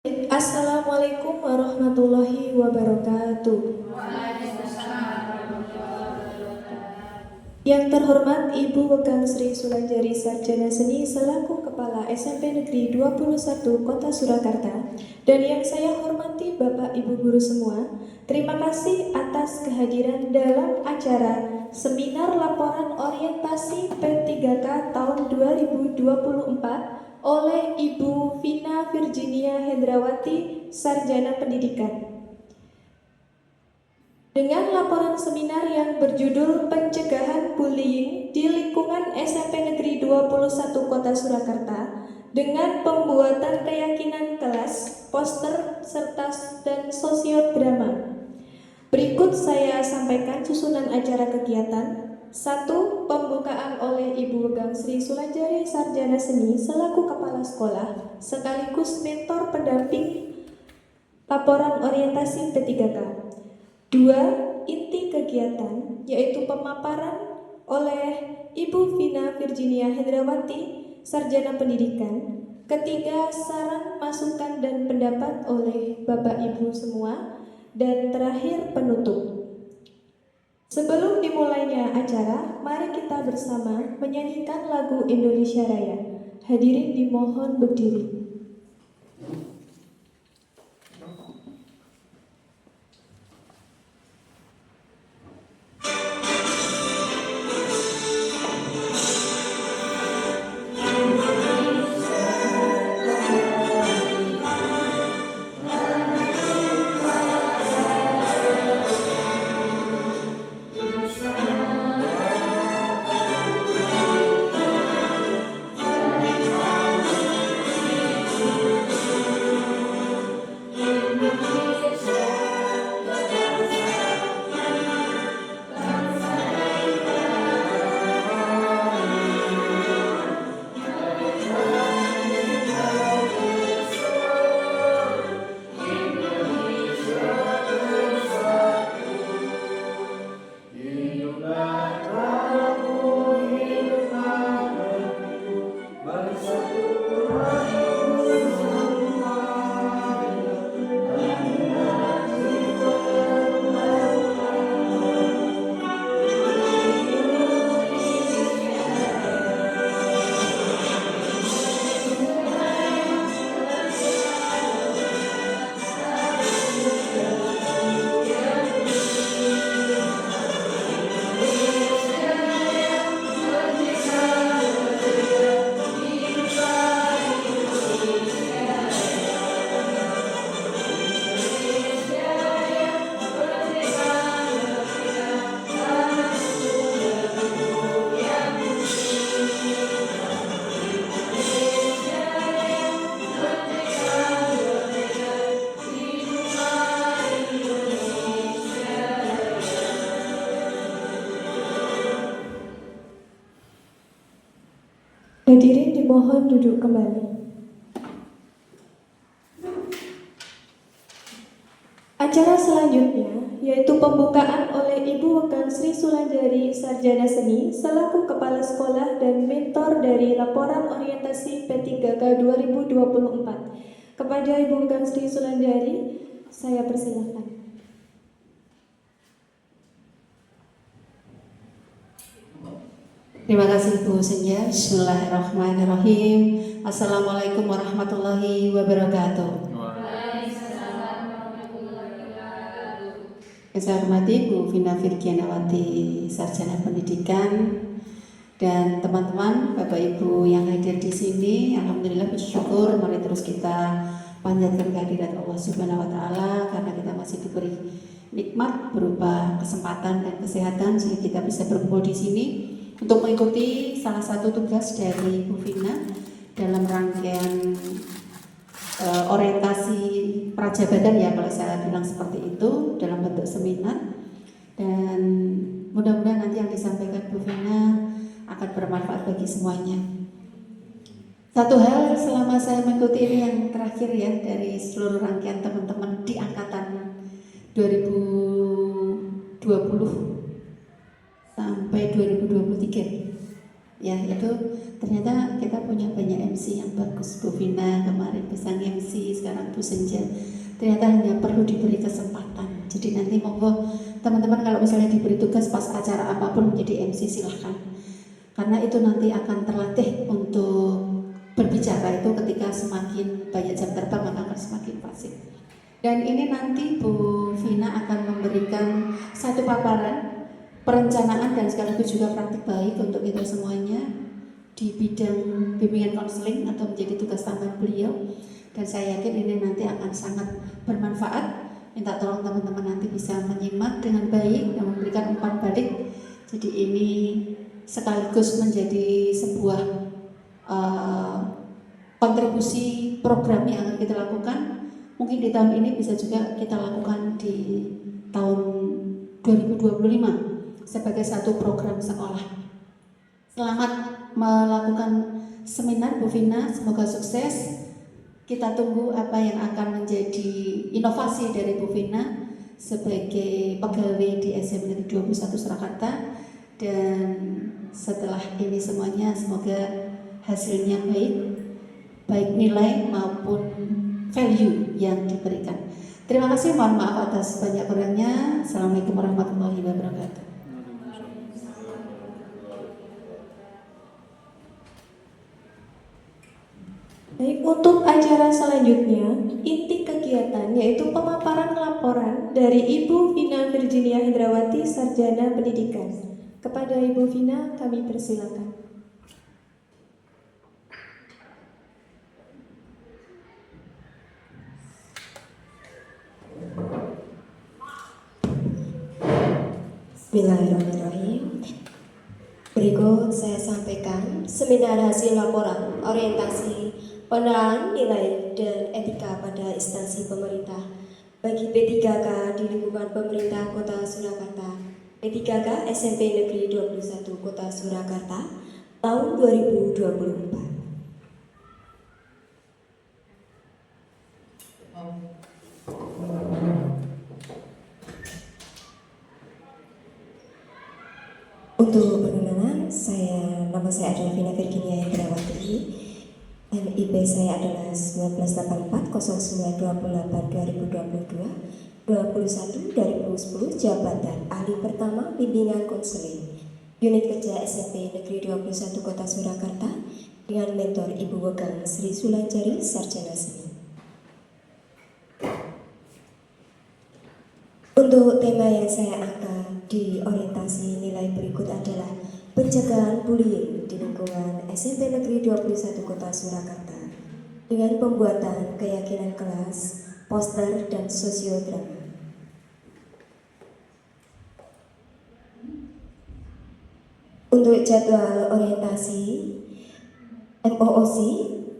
Assalamualaikum warahmatullahi wabarakatuh. Yang terhormat Ibu Wegang Sri Sulanjari Sarjana Seni selaku Kepala SMP Negeri 21 Kota Surakarta, dan yang saya hormati Bapak Ibu Guru semua, terima kasih atas kehadiran dalam acara Seminar Laporan Orientasi P3K tahun 2024 oleh Ibu Vina Virginia Hendrawati, Sarjana Pendidikan. Dengan laporan seminar yang berjudul Pencegahan Bullying di Lingkungan SMP Negeri 21 Kota Surakarta, dengan pembuatan keyakinan kelas, poster, serta dan sosiodrama. Berikut saya sampaikan susunan acara kegiatan. 1. Pembukaan oleh Ibu Wegang Sri Sulanjari Sarjana Seni selaku Kepala Sekolah sekaligus mentor pendamping laporan orientasi P3K. 2. Inti kegiatan, yaitu pemaparan oleh Ibu Vina Virginia Hendrawati, Sarjana Pendidikan. 3. Saran, masukan, dan pendapat oleh Bapak Ibu semua. Dan terakhir, penutup. Sebelum dimulainya acara, mari kita bersama menyanyikan lagu Indonesia Raya. Hadirin dimohon berdiri. Hadirin dimohon duduk kembali. Acara selanjutnya yaitu pembukaan oleh Ibu Wegang Sri Sulanjari Sarjana Seni selaku Kepala Sekolah dan mentor dari Laporan Orientasi P3K 2024. Kepada Ibu Wegang Sri Sulanjari, saya persilahkan. Terima kasih Bu Senja. Bismillahirrahmanirrahim. Assalamualaikum warahmatullahi wabarakatuh. Yang saya hormati Bu Vina Virgianawati, Sarjana Pendidikan, dan teman-teman, Bapak Ibu yang hadir di sini. Alhamdulillah bersyukur, mari terus kita panjatkan kehadirat Allah Subhanahu wa taala karena kita masih diberi nikmat berupa kesempatan dan kesehatan sehingga kita bisa berkumpul di sini untuk mengikuti salah satu tugas dari Bu Vina dalam rangkaian orientasi prajabatan, ya kalau saya bilang seperti itu, dalam bentuk seminar. Dan mudah-mudahan nanti yang disampaikan Bu Vina akan bermanfaat bagi semuanya. Satu hal selama saya mengikuti ini yang terakhir ya, dari seluruh rangkaian teman-teman di angkatan 2020 sampai 2023, Ya, itu ternyata kita punya banyak MC yang bagus. Bu Vina kemarin bisa MC, sekarang Bu Senja. Ternyata hanya perlu diberi kesempatan. Jadi nanti monggo teman-teman kalau misalnya diberi tugas pas acara apapun menjadi MC silahkan. Karena itu nanti akan terlatih untuk berbicara itu ketika semakin banyak jam terbang maka akan semakin fasih. Dan ini nanti Bu Vina akan memberikan satu paparan perencanaan dan sekaligus juga praktik baik untuk kita semuanya di bidang bimbingan konseling atau menjadi tugas tambahan beliau, dan saya yakin ini nanti akan sangat bermanfaat. Minta tolong teman-teman nanti bisa menyimak dengan baik dan memberikan umpan balik. Jadi ini sekaligus menjadi sebuah kontribusi program yang akan kita lakukan. Mungkin di tahun ini bisa juga kita lakukan di tahun 2025 sebagai satu program sekolah. Selamat melakukan seminar Bu Vina, semoga sukses. Kita tunggu apa yang akan menjadi inovasi dari Bu Vina sebagai pegawai di SMP Negeri 21 Surakarta. Dan setelah ini semuanya semoga hasilnya baik nilai maupun value yang diberikan. Terima kasih, mohon maaf atas banyak kurangnya. Assalamualaikum warahmatullahi wabarakatuh. Baik, untuk acara selanjutnya, inti kegiatan yaitu pemaparan laporan dari Ibu Vina Virginia Hendrawati, Sarjana Pendidikan. Kepada Ibu Vina, kami persilakan. Bismillahirrahmanirrahim. Berikut saya sampaikan seminar hasil laporan orientasi pengenalan nilai dan etika pada instansi pemerintah bagi P3K di lingkungan pemerintah Kota Surakarta, P3K SMP Negeri 21 Kota Surakarta tahun 2024. Untuk perkenalan, nama saya adalah Vina Virginia Hendrawati. NIP saya adalah 1984-0928-2022 21-2010, jabatan ahli pertama bimbingan konseling unit kerja SMP Negeri 21 Kota Surakarta dengan mentor Ibu Wegang Sri Sulanjari, Sarjana Seni. Untuk tema yang saya angkat di orientasi nilai berikut adalah pencegahan bullying di lingkungan SMP Negeri 21 Kota Surakarta dengan pembuatan keyakinan kelas, poster, dan sosiodrama. Untuk jadwal orientasi MOOC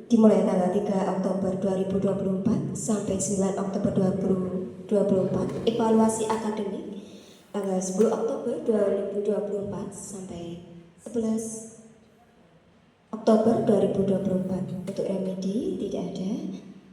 dimulai tanggal 3 Oktober 2024 sampai 9 Oktober 2024. Evaluasi akademik tanggal 10 Oktober 2024 sampai 11 Oktober 2024. Untuk remedi tidak ada.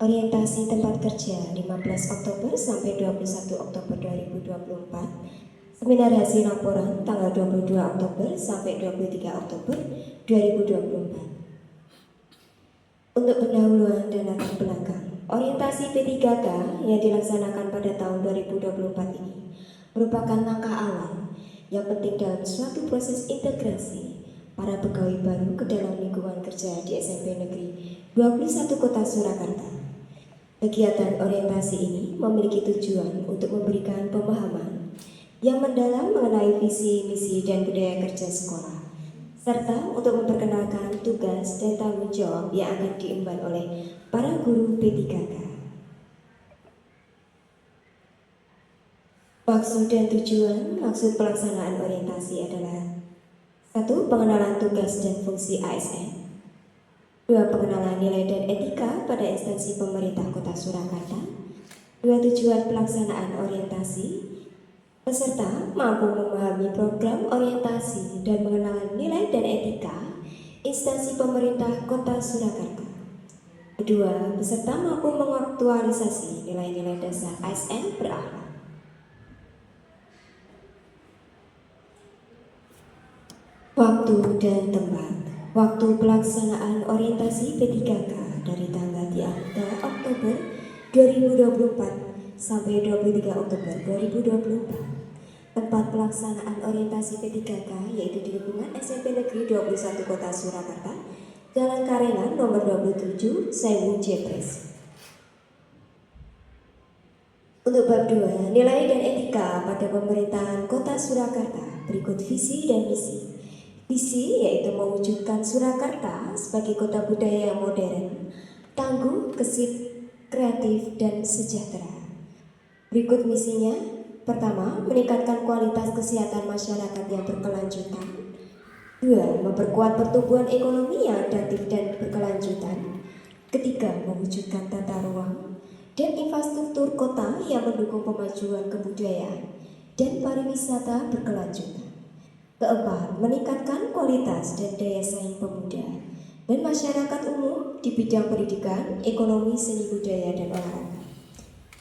Orientasi tempat kerja 15 Oktober sampai 21 Oktober 2024. Seminar hasil laporan tanggal 22 Oktober sampai 23 Oktober 2024. Untuk pendahuluan dan latar belakang, orientasi P3K yang dilaksanakan pada tahun 2024 ini merupakan langkah awal yang penting dalam suatu proses integrasi para pegawai baru ke dalam lingkungan kerja di SMP Negeri 21 Kota Surakarta. Kegiatan orientasi ini memiliki tujuan untuk memberikan pemahaman yang mendalam mengenai visi, misi, dan budaya kerja sekolah, serta untuk memperkenalkan tugas dan tanggung jawab yang akan diemban oleh para guru P3K. Maksud dan maksud pelaksanaan orientasi adalah 1. Pengenalan tugas dan fungsi ASN. 2. Pengenalan nilai dan etika pada instansi pemerintah Kota Surakarta. 2. Tujuan pelaksanaan orientasi. Peserta mampu memahami program orientasi dan mengenal nilai dan etika instansi pemerintah Kota Surakarta. Kedua, peserta mampu mengaktualisasi nilai-nilai dasar ASN berakhlak. Waktu dan tempat. Waktu pelaksanaan orientasi P3K dari tanggal 3 Oktober 2024 sampai 23 Oktober 2024. Tempat pelaksanaan orientasi P3K yaitu di lingkungan SMP Negeri 21 Kota Surakarta, Jalan Karengan nomor 27, Sewu Jepres. Untuk bab 2, nilai dan etika pada pemerintahan Kota Surakarta, berikut visi dan misi. Visi yaitu mewujudkan Surakarta sebagai kota budaya yang modern, tangguh, gesit, kreatif, dan sejahtera. Berikut misinya. Pertama, meningkatkan kualitas kesehatan masyarakat yang berkelanjutan. 2, memperkuat pertumbuhan ekonomi yang adaptif dan berkelanjutan. Ketiga, mewujudkan tata ruang dan infrastruktur kota yang mendukung pemajuan kebudayaan dan pariwisata berkelanjutan. Keempat, meningkatkan kualitas dan daya saing pemuda dan masyarakat umum di bidang pendidikan, ekonomi, seni budaya, dan olahraga.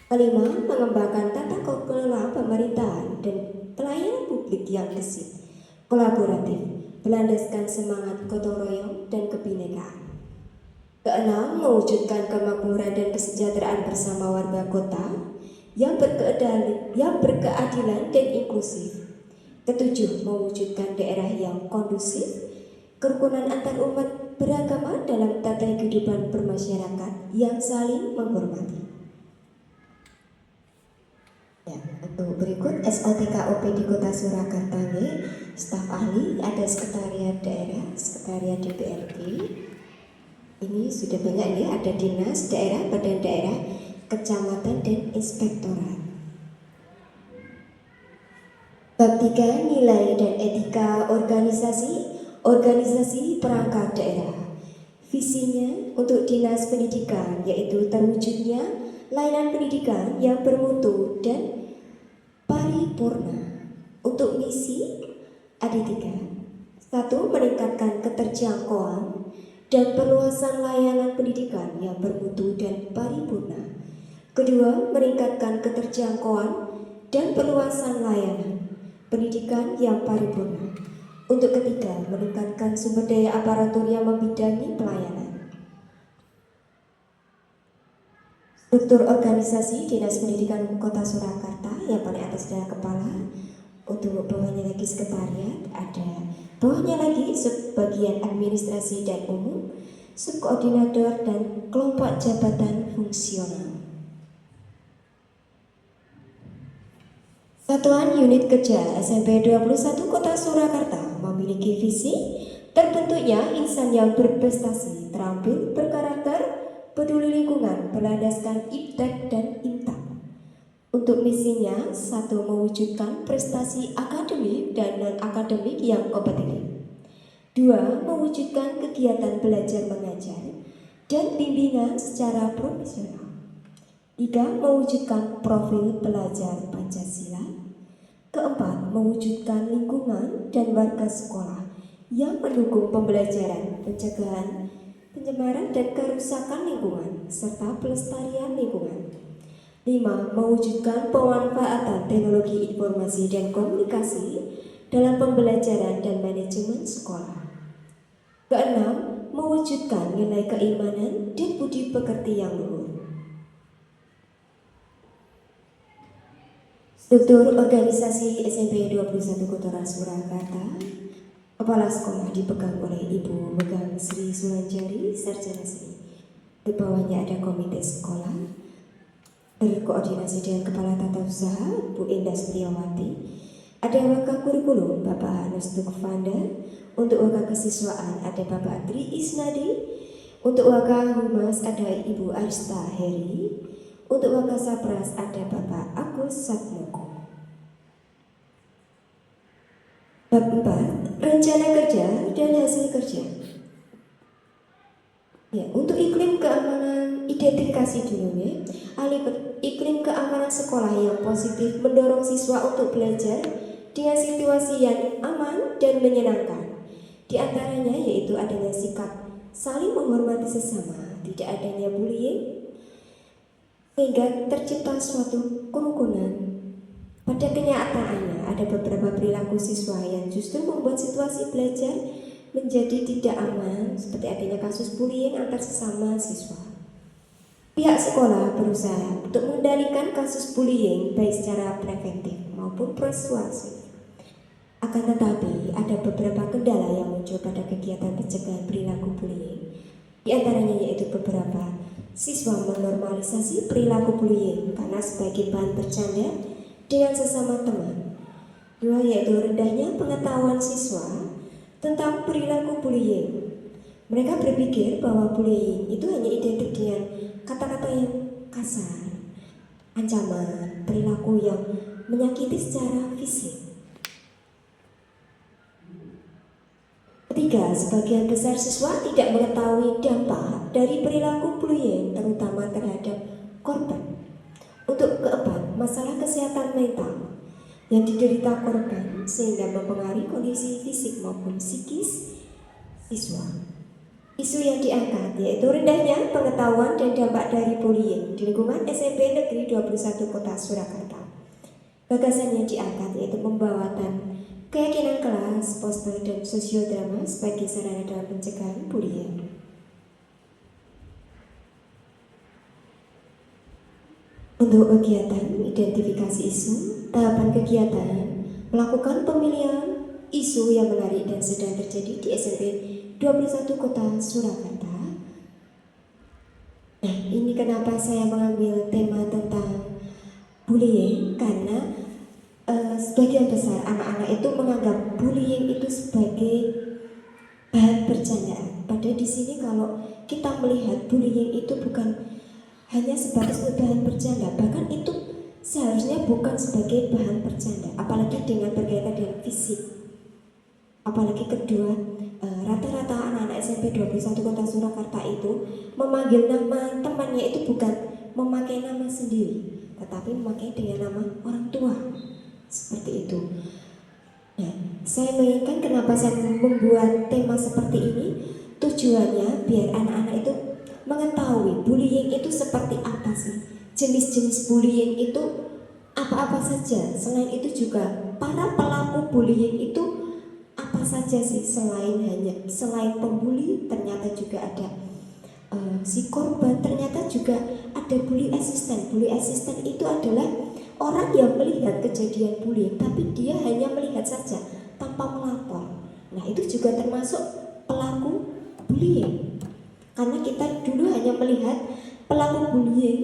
Kelima, mengembangkan tata kelola pemerintahan dan pelayanan publik yang gesit, kolaboratif, berlandaskan semangat gotong royong dan kebinekaan. Keenam, mewujudkan kemakmuran dan kesejahteraan bersama warga kota yang berkeadilan dan inklusif. Ketujuh, mewujudkan daerah yang kondusif, kerukunan antar umat beragama dalam tata kehidupan bermasyarakat yang saling menghormati. Ya, untuk berikut SOTKOP di Kota Surakarta, staf ahli, ada sekretariat daerah, sekretariat DPRD. Ini sudah banyak ya, ada dinas, daerah, badan daerah, kecamatan, dan inspektorat. Bab 3, nilai dan etika organisasi perangkat daerah. Visinya untuk dinas pendidikan yaitu terwujudnya layanan pendidikan yang bermutu dan paripurna. Untuk misi ada 3. 1. Meningkatkan keterjangkauan dan perluasan layanan pendidikan yang bermutu dan paripurna. Kedua, meningkatkan keterjangkauan dan perluasan layanan pendidikan yang paripurna. Untuk ketiga, meningkatkan sumber daya aparatur yang membidangi pelayanan. Struktur organisasi Dinas Pendidikan Kota Surakarta yang paling atas adalah kepala. Untuk bawahnya lagi sekretariat, ada bawahnya lagi subbagian administrasi dan umum, subkoordinator, dan kelompok jabatan fungsional. Satuan Unit Kerja SMP 21 Kota Surakarta memiliki visi terbentuknya insan yang berprestasi, terampil, berkarakter, peduli lingkungan, berlandaskan IPTEK dan IMTAK. Untuk misinya, 1. Mewujudkan prestasi akademik dan non-akademik yang kompetitif. 2. Mewujudkan kegiatan belajar mengajar dan bimbingan secara profesional. 3. Mewujudkan profil pelajar Pancasila. Keempat, mewujudkan lingkungan dan warga sekolah yang mendukung pembelajaran, pencegahan, pencemaran dan kerusakan lingkungan, serta pelestarian lingkungan. 5. Mewujudkan pemanfaatan teknologi informasi dan komunikasi dalam pembelajaran dan manajemen sekolah. Keenam, mewujudkan nilai keimanan dan budi pekerti yang luhur. Struktur organisasi SMP 21 Kota Surakarta. Kepala sekolah dipegang oleh Ibu Megang Sri Sulanjari, Sarjana Seni. Di bawahnya ada komite sekolah, berkoordinasi dengan Kepala Tata Usaha, Bu Indah Setiawati. Ada wakil kurikulum, Bapak Hanus Tukfanda. Untuk wakil kesiswaan ada Bapak Tri Isnadi. Untuk wakil humas ada Ibu Arista Heri. Untuk wakil sapras ada Bapak Agus Satmoko. Bab 4, rencana kerja dan hasil kerja. Ya, untuk iklim keamanan, identifikasi dulu ya. Iklim keamanan sekolah yang positif mendorong siswa untuk belajar dengan situasi yang aman dan menyenangkan. Di antaranya yaitu adanya sikap saling menghormati sesama, tidak adanya bullying, sehingga tercipta suatu kerukunan Pada kenyataannya, ada beberapa perilaku siswa yang justru membuat situasi belajar menjadi tidak aman, seperti adanya kasus bullying antar sesama siswa. Pihak sekolah berusaha untuk mengendalikan kasus bullying baik secara preventif maupun persuasif. Akan tetapi, ada beberapa kendala yang muncul pada kegiatan pencegahan perilaku bullying. Di antaranya yaitu beberapa siswa menormalisasi perilaku bullying karena sebagai bahan bercanda dengan sesama teman. Dua, yaitu rendahnya pengetahuan siswa tentang perilaku bullying. Mereka berpikir bahwa bullying itu hanya identik dengan kata-kata yang kasar, ancaman, perilaku yang menyakiti secara fisik. Ketiga, sebagian besar siswa tidak mengetahui dampak dari perilaku bullying, terutama terhadap korban. Untuk keempat, masalah kesehatan mental yang diderita korban sehingga mempengaruhi kondisi fisik maupun psikis siswa. Isu yang diangkat yaitu rendahnya pengetahuan dan dampak dari bullying di lingkungan SMP Negeri 21 Kota Surakarta. Gagasan yang diangkat yaitu pembawakan keyakinan kelas, poster, dan sosiodrama sebagai sarana dalam pencegahan bullying. Untuk kegiatan identifikasi isu, tahapan kegiatan melakukan pemilihan isu yang menarik dan sedang terjadi di SMP 21 Kota Surakarta. Nah, ini kenapa saya mengambil tema tentang bullying, karena sebagian besar anak-anak itu menganggap bullying itu sebagai bahan bercandaan. Padahal di sini kalau kita melihat bullying itu bukan hanya sebatas bahan bercanda, bahkan itu seharusnya bukan sebagai bahan bercanda, apalagi dengan berkaitan dengan fisik. Apalagi kedua, rata-rata anak-anak SMP 21 Kota Surakarta itu memanggil nama temannya itu bukan memakai nama sendiri, tetapi memakai dengan nama orang tua. Seperti itu. Nah, saya menginginkan kenapa saya membuat tema seperti ini, tujuannya biar anak-anak itu mengetahui bullying itu seperti apa sih, jenis-jenis bullying itu apa-apa saja. Selain itu juga para pelaku bullying itu apa saja sih, selain pembuli ternyata juga ada si korban, ternyata juga ada bully assistant. Bully assistant itu adalah orang yang melihat kejadian bullying tapi dia hanya melihat saja tanpa melapor. Nah, itu juga termasuk pelaku bullying. Karena kita dulu hanya melihat pelaku bullying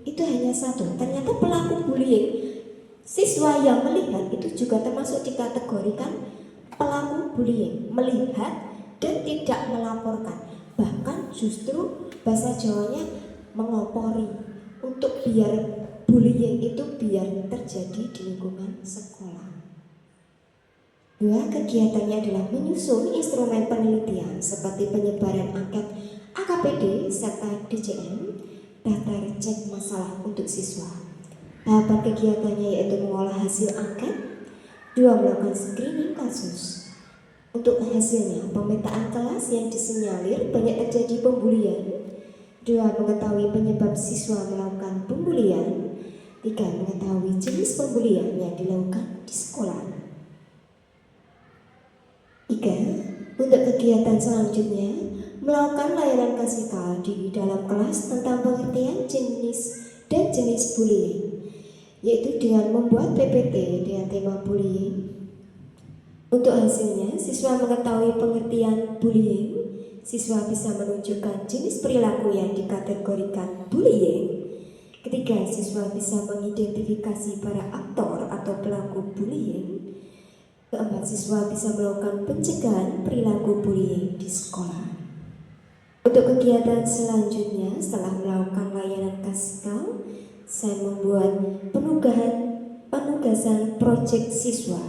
itu hanya satu. Ternyata pelaku bullying, siswa yang melihat itu juga termasuk dikategorikan pelaku bullying. Melihat dan tidak melaporkan. Bahkan justru bahasa Jawanya mengopori untuk biar bullying itu biar terjadi di lingkungan sekolah. Dua, kegiatannya adalah menyusun instrumen penelitian seperti penyebaran angket AKPD serta DCM, daftar cek masalah untuk siswa. Tahapan kegiatannya yaitu mengolah hasil angket. Dua, melakukan screening kasus. Untuk hasilnya, pemetaan kelas yang disinyalir banyak terjadi pembulian. Dua, mengetahui penyebab siswa melakukan pembulian. Tiga, mengetahui jenis pembulian yang dilakukan di sekolah. Tiga, untuk kegiatan selanjutnya, melakukan layanan klasikal di dalam kelas tentang pengertian jenis bullying, yaitu dengan membuat PPT dengan tema bullying. Untuk hasilnya, siswa mengetahui pengertian bullying, siswa bisa menunjukkan jenis perilaku yang dikategorikan bullying. Ketiga, siswa bisa mengidentifikasi para aktor atau pelaku bullying. Keempat, siswa bisa melakukan pencegahan perilaku bullying di sekolah. Untuk kegiatan selanjutnya, setelah melakukan layanan klasikal, saya membuat penugasan proyek siswa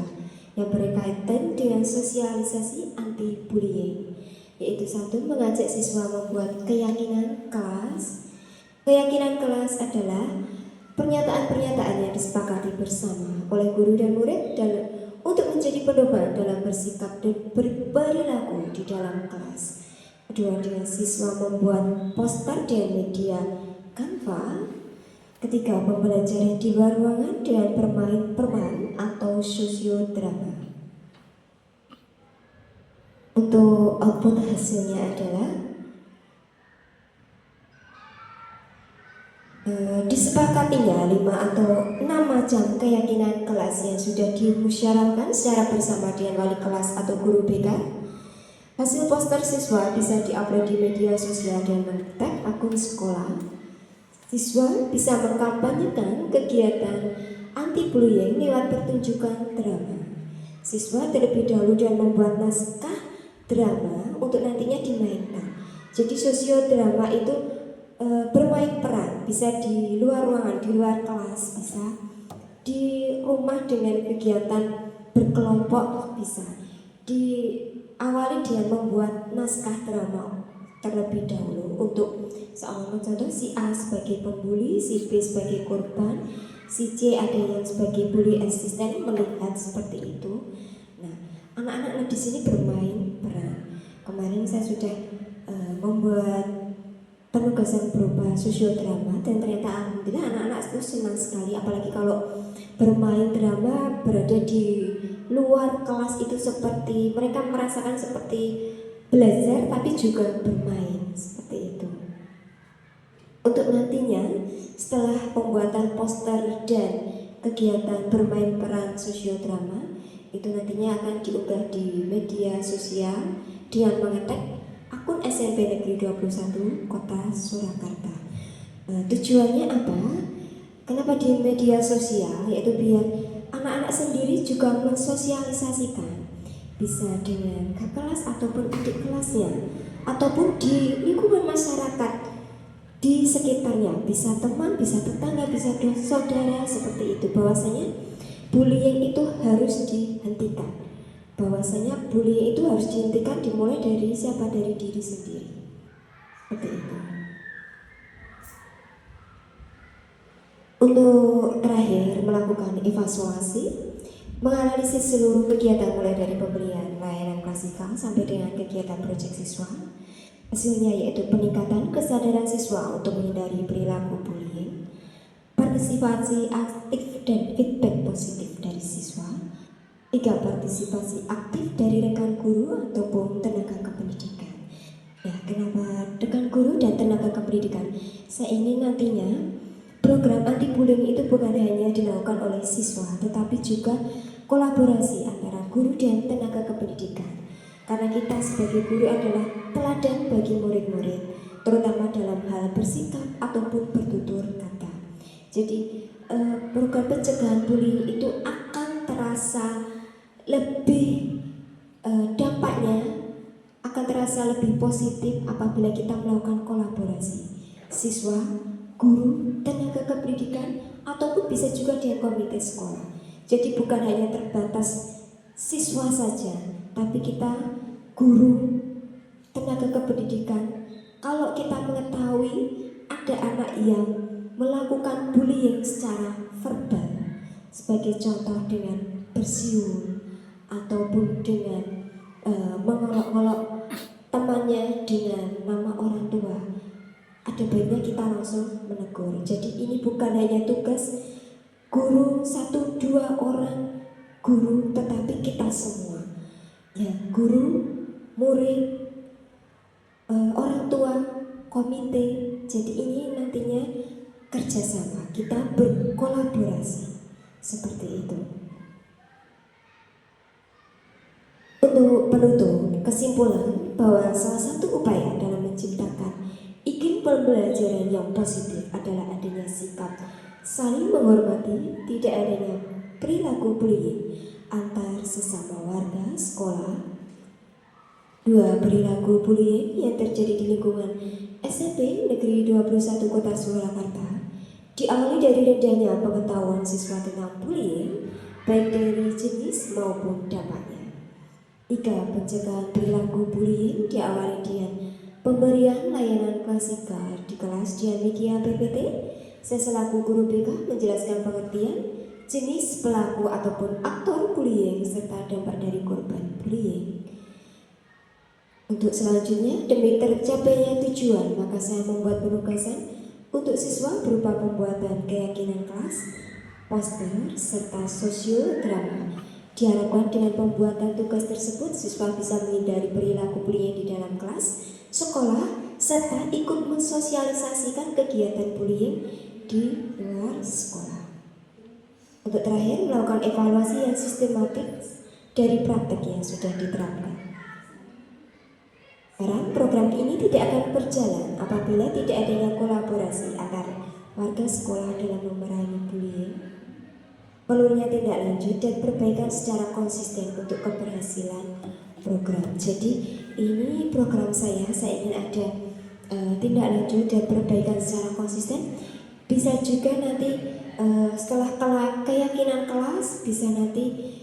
yang berkaitan dengan sosialisasi anti bullying, yaitu satu, mengajak siswa membuat keyakinan kelas. Keyakinan kelas adalah pernyataan-pernyataan yang disepakati bersama oleh guru dan murid untuk menjadi pedoman dalam bersikap dan berperilaku di dalam kelas. Kedua, dengan siswa membuat poster dengan media Canva. Ketiga, pembelajaran di luar ruangan dengan bermain peran atau sosiodrama. Untuk output hasilnya adalah disepakatinya 5 atau 6 macam keyakinan kelas yang sudah dimusyawarahkan secara bersama dengan wali kelas atau guru BK. Hasil poster siswa bisa diupload di media sosial dan men-tag akun sekolah. Siswa bisa mengkampanyekan kegiatan anti-bullying lewat pertunjukan drama. Siswa terlebih dahulu dan membuat naskah drama untuk nantinya dimainkan. Jadi sosiodrama itu bermain peran, bisa di luar ruangan, di luar kelas, bisa di rumah dengan kegiatan berkelompok, bisa diawali dengan membuat naskah drama terlebih dahulu untuk seolah contoh si A sebagai pembuli, si B sebagai korban, si C ada yang sebagai bully asisten, melihat seperti itu. Nah, anak-anak di sini bermain peran. Kemarin saya sudah membuat penugasan berupa sosiodrama dan ternyata alhamdulillah anak-anak itu senang sekali, apalagi kalau bermain drama berada di luar kelas itu seperti mereka merasakan seperti belajar tapi juga bermain seperti itu. Untuk nantinya setelah pembuatan poster dan kegiatan bermain peran sosiodrama itu nantinya akan diunggah di media sosial dengan mengetek akun SMP Negeri 21 Kota Surakarta. Tujuannya apa? Kenapa di media sosial? Yaitu biar anak-anak sendiri juga mensosialisasikan, bisa dengan kakak kelas ataupun adik kelasnya, ataupun di lingkungan masyarakat di sekitarnya, bisa teman, bisa tetangga, bisa saudara, seperti itu. Bahwasanya bullying itu harus dihentikan. Bahwasanya bullying itu harus dihentikan dimulai dari siapa? Dari diri sendiri. Seperti itu. Untuk terakhir melakukan evaluasi, menganalisis seluruh kegiatan mulai dari pemberian layanan klasikal sampai dengan kegiatan proyek siswa. Hasilnya yaitu peningkatan kesadaran siswa untuk menghindari perilaku bullying, partisipasi aktif dan feedback positif dari siswa. 3. Partisipasi aktif dari rekan guru ataupun tenaga kependidikan. Ya, kenapa rekan guru dan tenaga kependidikan? Saya ingin nantinya program anti bullying itu bukan hanya dilakukan oleh siswa, tetapi juga kolaborasi antara guru dan tenaga kependidikan. Karena kita sebagai guru adalah teladan bagi murid-murid, terutama dalam hal bersikap ataupun bertutur kata. Jadi program pencegahan bullying itu akan terasa lebih dampaknya akan terasa lebih positif apabila kita melakukan kolaborasi siswa, guru, tenaga kependidikan, ataupun bisa juga dengan komite sekolah. Jadi bukan hanya terbatas siswa saja, tapi kita guru, tenaga kependidikan, kalau kita mengetahui ada anak yang melakukan bullying secara verbal, sebagai contoh dengan bersiul ataupun dengan mengolok-olok temannya dengan nama orang tua, ada baiknya kita langsung menegur. Jadi ini bukan hanya tugas guru 1-2 orang guru, tetapi kita semua, ya, guru, murid, orang tua, komite. Jadi ini nantinya kerjasama, kita berkolaborasi seperti itu. Untuk penutup, kesimpulan bahwa salah satu upaya dalam menciptakan iklim pembelajaran yang positif adalah adanya sikap saling menghormati, tidak adanya perilaku bullying antar sesama warga sekolah. 2. Perilaku bullying yang terjadi di lingkungan SMP Negeri 21 Kota Surakarta diawali dari rendahnya pengetahuan siswa tentang bullying, baik dari jenis maupun dampaknya. 3. Pencegahan perilaku bullying diawali dengan pemberian layanan klasikal di kelas dengan media PPT. Saya selaku guru BK menjelaskan pengertian, jenis pelaku ataupun aktor bullying serta dampak dari korban bullying. Untuk selanjutnya, demi tercapainya tujuan, maka saya membuat penugasan untuk siswa berupa pembuatan keyakinan kelas, poster, serta sosiodrama. Diharapkan dengan pembuatan tugas tersebut, siswa bisa menghindari perilaku bullying di dalam kelas, sekolah, serta ikut mensosialisasikan kegiatan bullying di luar sekolah. Untuk terakhir, melakukan evaluasi yang sistematik dari praktek yang sudah diterapkan. Sekarang program ini tidak akan berjalan apabila tidak adanya kolaborasi antara warga sekolah dalam memerangi bullying. Perlunya tindak lanjut dan perbaikan secara konsisten untuk keberhasilan program. Jadi ini program saya ingin ada tindak lanjut dan perbaikan secara konsisten. Bisa juga nanti setelah keyakinan kelas, bisa nanti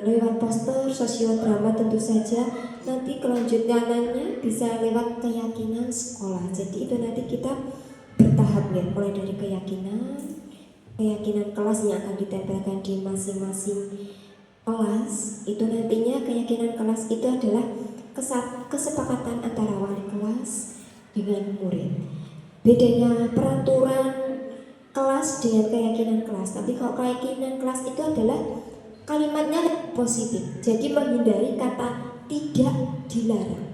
lewat poster, sosiodrama tentu saja. Nanti kelanjutannya bisa lewat keyakinan sekolah. Jadi itu nanti kita bertahap ya, mulai dari keyakinan kelas yang akan ditempelkan di masing-masing kelas. Itu nantinya keyakinan kelas itu adalah kesepakatan antara wali kelas dengan murid. Bedanya peraturan kelas dengan keyakinan kelas. Tapi kalau keyakinan kelas itu adalah kalimatnya positif, jadi menghindari kata tidak dilarang.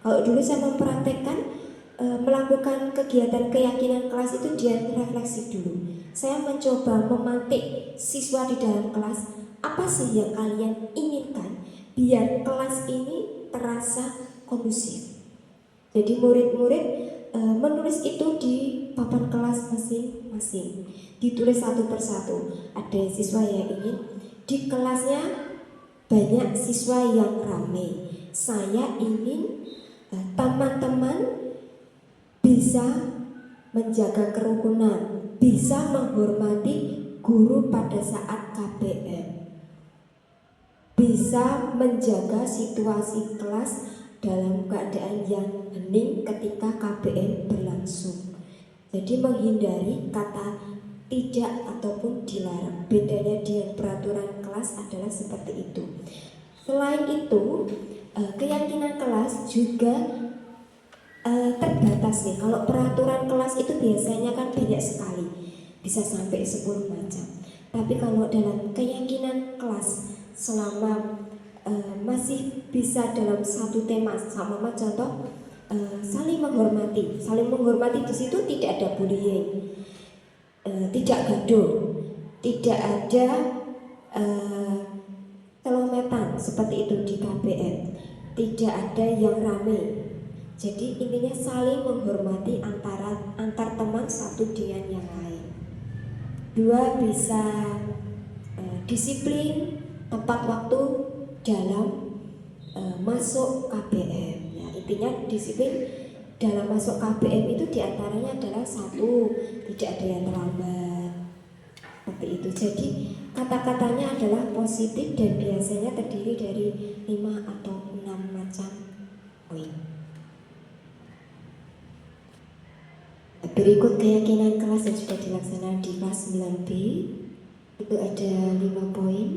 Kalau dulu saya mempraktekkan melakukan kegiatan keyakinan kelas itu dia refleksi dulu. Saya mencoba memantik siswa di dalam kelas, apa sih yang kalian inginkan biar kelas ini terasa kondusif. Jadi murid-murid menulis itu di papan kelas masing-masing, ditulis satu persatu. Ada siswa yang ingin di kelasnya banyak siswa yang ramai. Saya ingin teman-teman bisa menjaga kerukunan, bisa menghormati guru pada saat KBM, bisa menjaga situasi kelas dalam keadaan yang hening ketika KBM berlangsung. Jadi menghindari kata tidak ataupun dilarang. Bedanya dengan peraturan kelas adalah seperti itu. Selain itu, keyakinan kelas juga terbatas nih. Kalau peraturan kelas itu biasanya kan banyak sekali, bisa sampai 10 macam. Tapi kalau dalam keyakinan kelas selama masih bisa dalam satu tema sama, contoh saling menghormati. Saling menghormati di situ tidak ada bullying, tidak gaduh, tidak ada telometan seperti itu di KBM, tidak ada yang ramai. Jadi intinya saling menghormati antar teman satu dengan yang lain. Dua, bisa disiplin tepat waktu dalam masuk KBM. Ya, intinya disiplin dalam masuk KBM itu diantaranya adalah satu, tidak ada yang terlambat. Seperti itu. Jadi kata-katanya adalah positif dan biasanya terdiri dari 5 atau 6 macam poin. Berikut keyakinan kelas yang sudah dilaksanakan di kelas 9B. Itu ada 5 poin.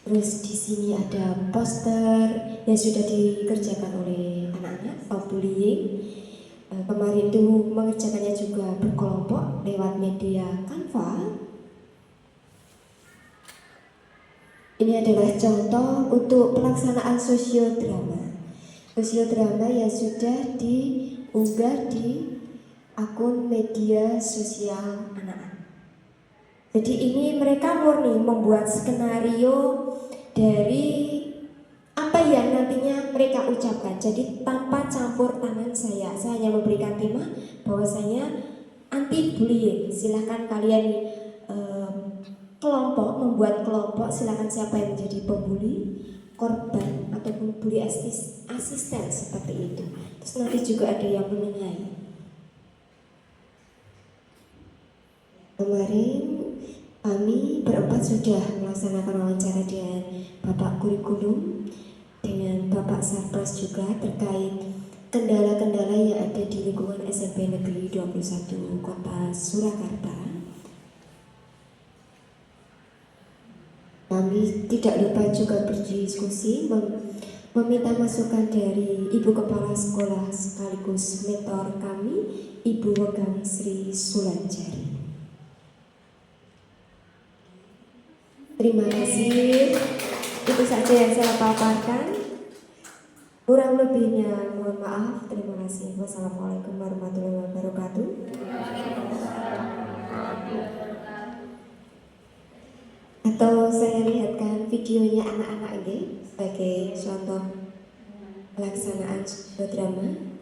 Terus di sini ada poster yang sudah dikerjakan oleh anak-anak atau bullying. Kemarin itu mengerjakannya juga berkelompok lewat media Canva. Ini adalah contoh untuk pelaksanaan sosiodrama. Sosiodrama yang sudah diunggah di akun media sosial anak-anak. Jadi ini mereka murni membuat skenario dari apa yang nantinya mereka ucapkan. Jadi tanpa campur tangan saya hanya memberikan tema bahwasanya anti bullying. Silahkan kalian kelompok, membuat kelompok, silakan siapa yang menjadi pembuli, korban ataupun bully asisten seperti itu. Terus nanti juga ada yang menengahi. Kemarin kami berempat sudah melaksanakan wawancara dengan Bapak Kurikulum, dengan Bapak Sarpras juga terkait kendala-kendala yang ada di lingkungan SMP Negeri 21 Kota Surakarta. Kami tidak lupa juga berdiskusi, meminta masukan dari Ibu Kepala Sekolah sekaligus mentor kami, Ibu Wegang Sri Sulanjari. Terima kasih. Itu saja yang saya paparkan. Kurang lebihnya mohon maaf. Terima kasih. Wassalamualaikum warahmatullahi wabarakatuh. Atau saya lihatkan videonya anak-anak ini sebagai contoh pelaksanaan drama.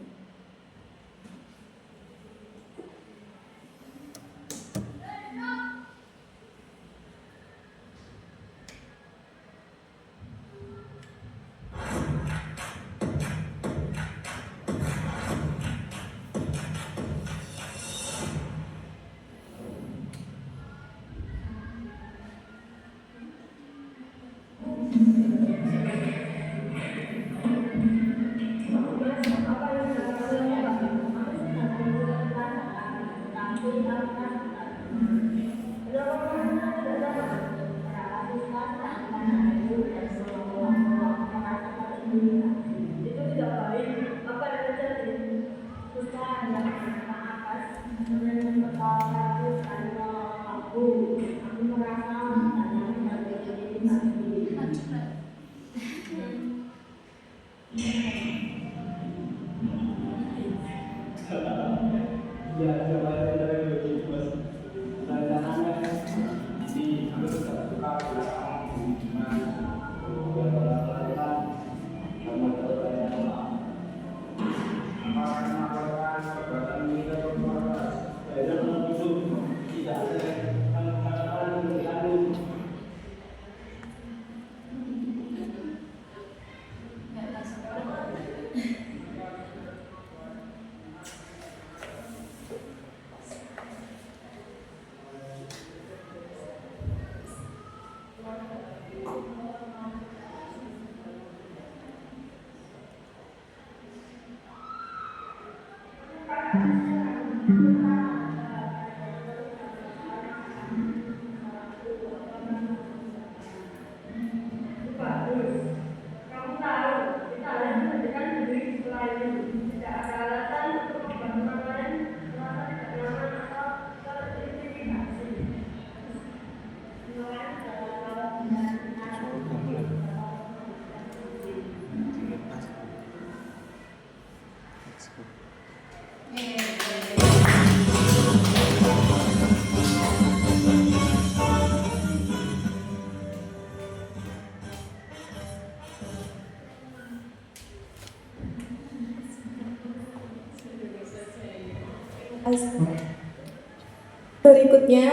Berikutnya,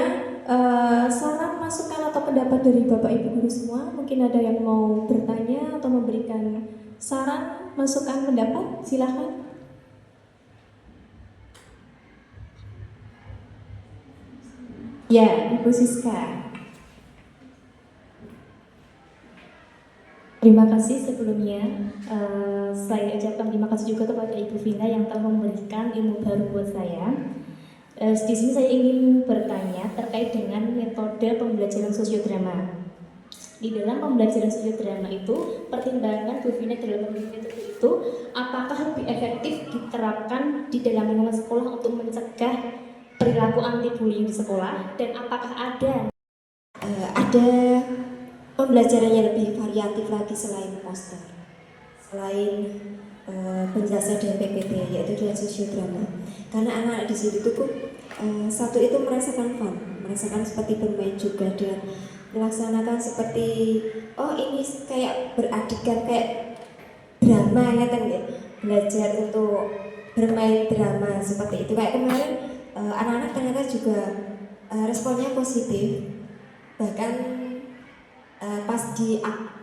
saran, masukan atau pendapat dari Bapak Ibu guru semua. Mungkin ada yang mau bertanya atau memberikan saran, masukan, pendapat. Silakan. Ya, Ibu Siska. Terima kasih sebelumnya. Saya ucapkan terima kasih juga kepada Ibu Vina yang telah memberikan ilmu baru buat saya. Di sini saya ingin bertanya terkait dengan metode pembelajaran sosiodrama. Di dalam pembelajaran sosiodrama itu, pertimbangan Bu Vina dalam memilih metode itu, apakah lebih efektif diterapkan di dalam lingkungan sekolah untuk mencegah perilaku anti bullying di sekolah, dan apakah ada Pembelajaran yang lebih variatif lagi selain poster, selain penjelasan dari PPT, yaitu dengan sosiodrama. Karena anak-anak di situ tuh satu itu merasakan fun, merasakan seperti bermain juga, dan melaksanakan seperti ini kayak beradegan kayak drama ya kan ya, belajar untuk bermain drama seperti itu. Kayak kemarin anak-anak ternyata juga responnya positif, bahkan pas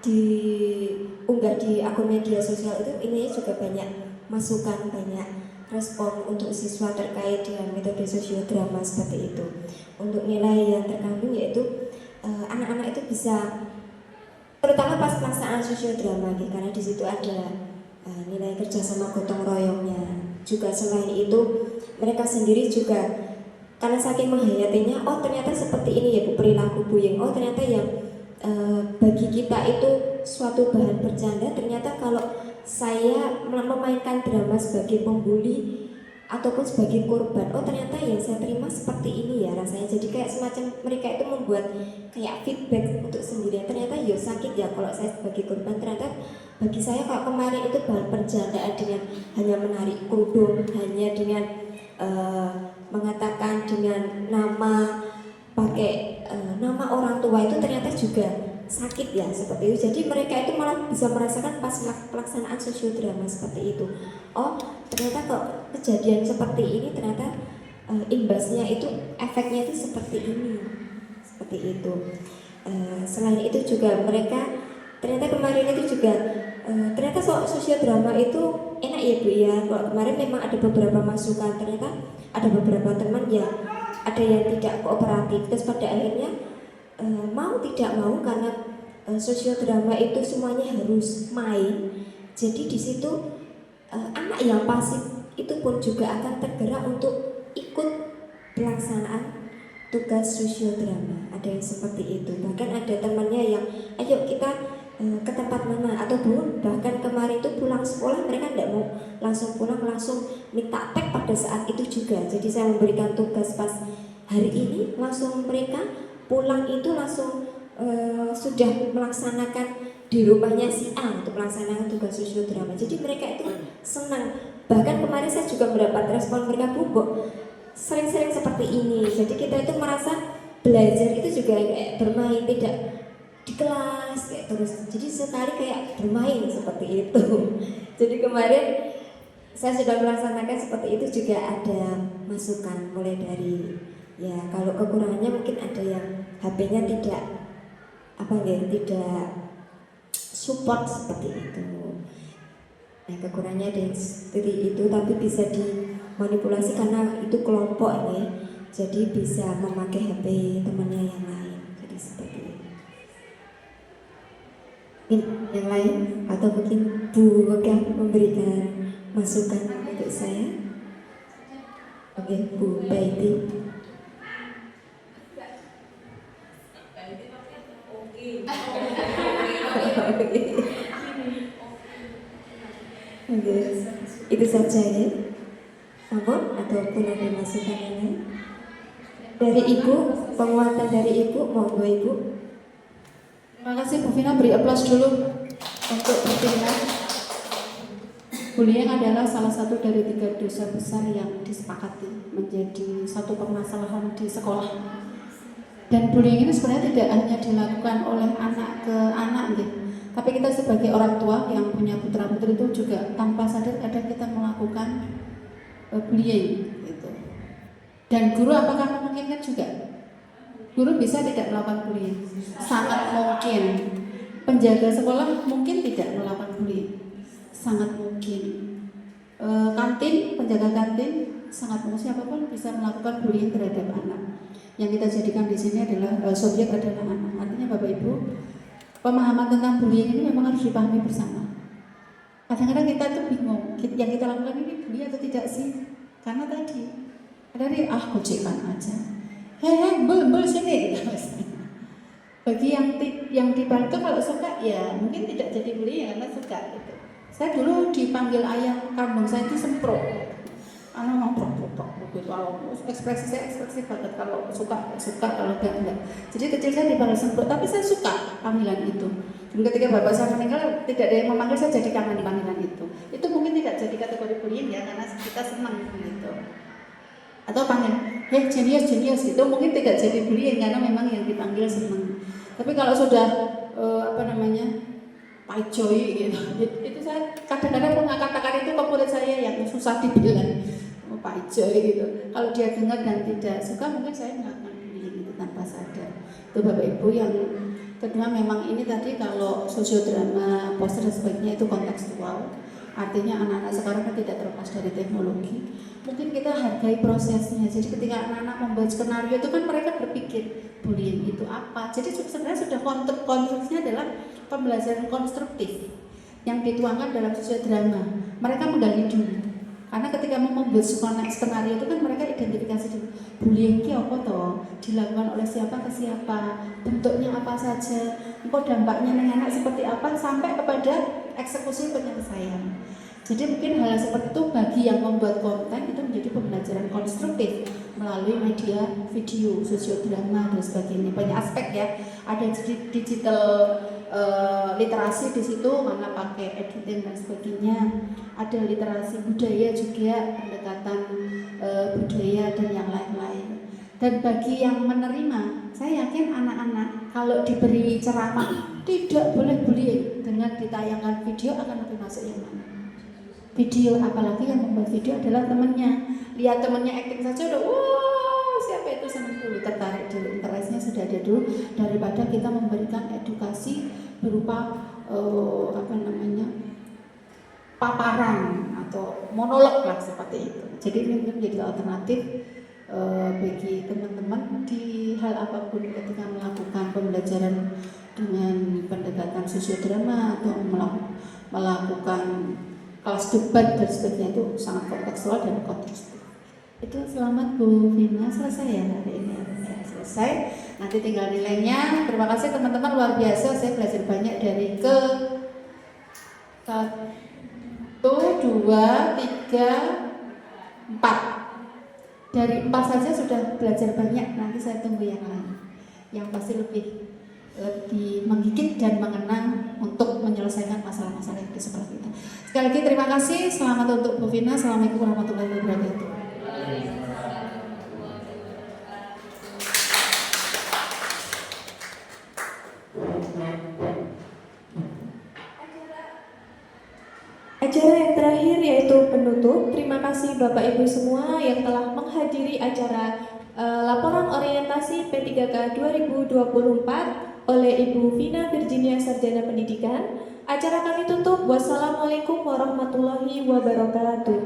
diunggah di akun media sosial itu ini juga banyak masukan, banyak respon untuk siswa terkait dengan metode sosiodrama seperti itu. Untuk nilai yang terkandung yaitu anak-anak itu bisa, terutama pas pelaksanaan sosiodrama gitu, karena di situ ada nilai kerjasama gotong royongnya. Juga selain itu mereka sendiri juga karena saking menghayatinya, ternyata seperti ini ya Bu perilaku bullying, ternyata yang bagi kita itu suatu bahan bercanda, ternyata kalau saya memainkan drama sebagai pembuli ataupun sebagai korban. Oh ternyata yang saya terima seperti ini ya rasanya. Jadi kayak semacam mereka itu membuat kayak feedback untuk sendirian. Ternyata ya sakit ya kalau saya sebagai korban. Ternyata bagi saya kalau kemarin itu bahan perjandaan dengan hanya menarik kerudung, hanya dengan mengatakan dengan nama pakai nama orang tua itu ternyata juga sakit ya seperti itu. Jadi mereka itu malah bisa merasakan pas pelaksanaan sosiodrama seperti itu. Oh ternyata kok kejadian seperti ini ternyata imbasnya itu efeknya itu seperti ini, seperti itu. Selain itu juga mereka ternyata kemarin itu juga ternyata sosiodrama itu enak ya Bu ya. Kalau kemarin memang ada beberapa masukan, ternyata ada beberapa teman ya ada yang tidak kooperatif, terus pada akhirnya mau tidak mau karena sosiodrama itu semuanya harus main. Jadi di situ anak yang pasif itu pun juga akan tergerak untuk ikut pelaksanaan tugas sosiodrama. Ada yang seperti itu. Bahkan ada temannya yang ayo kita ke tempat mana atau bahkan kemarin itu pulang sekolah mereka tidak mau langsung pulang, langsung minta tag pada saat itu juga. Jadi saya memberikan tugas pas hari ini langsung mereka pulang itu langsung sudah melaksanakan di rumahnya si A untuk melaksanakan tugas sosiodrama. Jadi mereka itu senang. Bahkan kemarin saya juga mendapat respon mereka, Bu, sering-sering seperti ini. Jadi kita itu merasa belajar itu juga kayak bermain, tidak di kelas kayak terus. Jadi sekali kayak bermain seperti itu. Jadi kemarin saya sudah melaksanakan seperti itu juga ada masukan mulai dari ya kalau kekurangannya mungkin ada yang HP-nya tidak tidak support seperti itu. Nah kekurangannya ada yang seperti itu, tapi bisa dimanipulasi karena itu kelompok ya. Jadi bisa memakai HP temannya yang lain. Jadi seperti itu. Mungkin yang lain atau mungkin Bu Wega memberikan masukan untuk saya. Oke, Bu Baiti. Oke, itu saja ya. Namun ataupun ada masukan yang lain dari Ibu, penguatan dari Ibu, monggo Ibu. Terima kasih Bu Vina, beri aplaus dulu untuk Bu Vina. Bullying adalah salah satu dari 3 dosa besar yang disepakati menjadi satu permasalahan di sekolah. Dan bullying ini sebenarnya tidak hanya dilakukan oleh anak ke anak gitu. Tapi kita sebagai orang tua yang punya putra-putri itu juga tanpa sadar kadang kita melakukan bullying gitu. Dan guru apakah memungkinkan juga? Guru bisa tidak melakukan bullying? Sangat mungkin. Penjaga sekolah mungkin tidak melakukan bullying. Sangat mungkin. Kantin, penjaga kantin sangat mungkin siapapun bisa melakukan bullying terhadap anak. Yang kita jadikan di sini adalah subjek adalah anak. Artinya Bapak Ibu, pemahaman tentang bullying ini memang harus dipahami bersama. Kadang-kadang kita tuh bingung, yang kita lakukan ini bullying atau tidak sih? Karena tadi ada gojekan aja. Hei, bel sini. Bagi yang dibantu kalau suka ya mungkin tidak jadi bullying karena suka gitu. Saya dulu dipanggil ayah kandung saya itu semprot. Anak mau prok begitu. Kalau ekspresi saya ekspresi banget, kalau suka, kalau enggak. Jadi kecil saya dipanggil semprot, tapi saya suka panggilan itu. Dan ketika bapak saya meninggal, tidak ada yang memanggil, saya jadi kangen panggilan itu. Itu mungkin tidak jadi kategori bullying ya, karena kita senang gitu. Atau panggil, hei jenius itu mungkin tidak jadi bullying karena memang yang dipanggil senang. Tapi kalau sudah Pak Joy gitu, itu saya kadang-kadang mengatakan itu ke murid saya yang susah dibilang. Pak Joy gitu. Kalau dia dengar dan tidak suka, mungkin saya melakukan bullying itu tanpa sadar. Itu Bapak Ibu. Yang kedua memang ini tadi kalau sosiodrama, poster dan sebagainya itu kontekstual. Artinya anak-anak sekarang kan tidak terlepas dari teknologi. Mungkin kita hargai prosesnya. Jadi ketika anak-anak membuat skenario itu kan mereka berpikir bullying itu apa. Jadi sebenarnya sudah konteksnya adalah pembelajaran konstruktif yang dituangkan dalam sosiodrama. Mereka menggali dulu. Karena ketika membuat skenario itu kan mereka identifikasi dulu bullying itu apa toh, dilakukan oleh siapa ke siapa, bentuknya apa saja, dampaknya dengan anak seperti apa sampai kepada eksekusi penyelesaian. Jadi mungkin hal seperti itu bagi yang membuat konten itu menjadi pembelajaran konstruktif melalui media video, sosiodrama dan sebagainya. Banyak aspek ya. Ada digital literasi di situ, mana pakai editing dan sebagainya. Ada literasi budaya juga, pendekatan budaya dan yang lain-lain. Dan bagi yang menerima, saya yakin anak-anak kalau diberi ceramah tidak boleh bullying dengan ditayangkan video akan lebih masuk yang mana? Video, apalagi yang membuat video adalah temannya. Lihat temannya acting saja udah wah siapa itu, senang dulu, tertarik dulu, interestnya sudah ada dulu, daripada kita memberikan edukasi berupa paparan atau monolog lah seperti itu. Jadi ini menjadi alternatif bagi teman-teman di hal apapun ketika melakukan pembelajaran dengan pendekatan sosiodrama atau melakukan kelas debat dan sebagainya, itu sangat kontekstual dan kontekstif. Itu selamat Bu Vina, selesai ya hari ini ya, selesai. Nanti tinggal nilainya. Terima kasih teman-teman, luar biasa, saya belajar banyak dari 1, 2, 3, 4. Dari 4 saja sudah belajar banyak. Nanti saya tunggu yang lain, yang pasti lebih menggigit dan mengenang untuk menyelesaikan masalah-masalah yang di sekolah kita. Sekali lagi terima kasih, selamat untuk Bu Vina. Assalamualaikum warahmatullahi wabarakatuh. Acara yang terakhir yaitu penutup. Terima kasih Bapak Ibu semua yang telah menghadiri acara laporan orientasi P3K 2024 oleh Ibu Vina Virginia Sarjana Pendidikan. Acara kami tutup. Wassalamualaikum warahmatullahi wabarakatuh.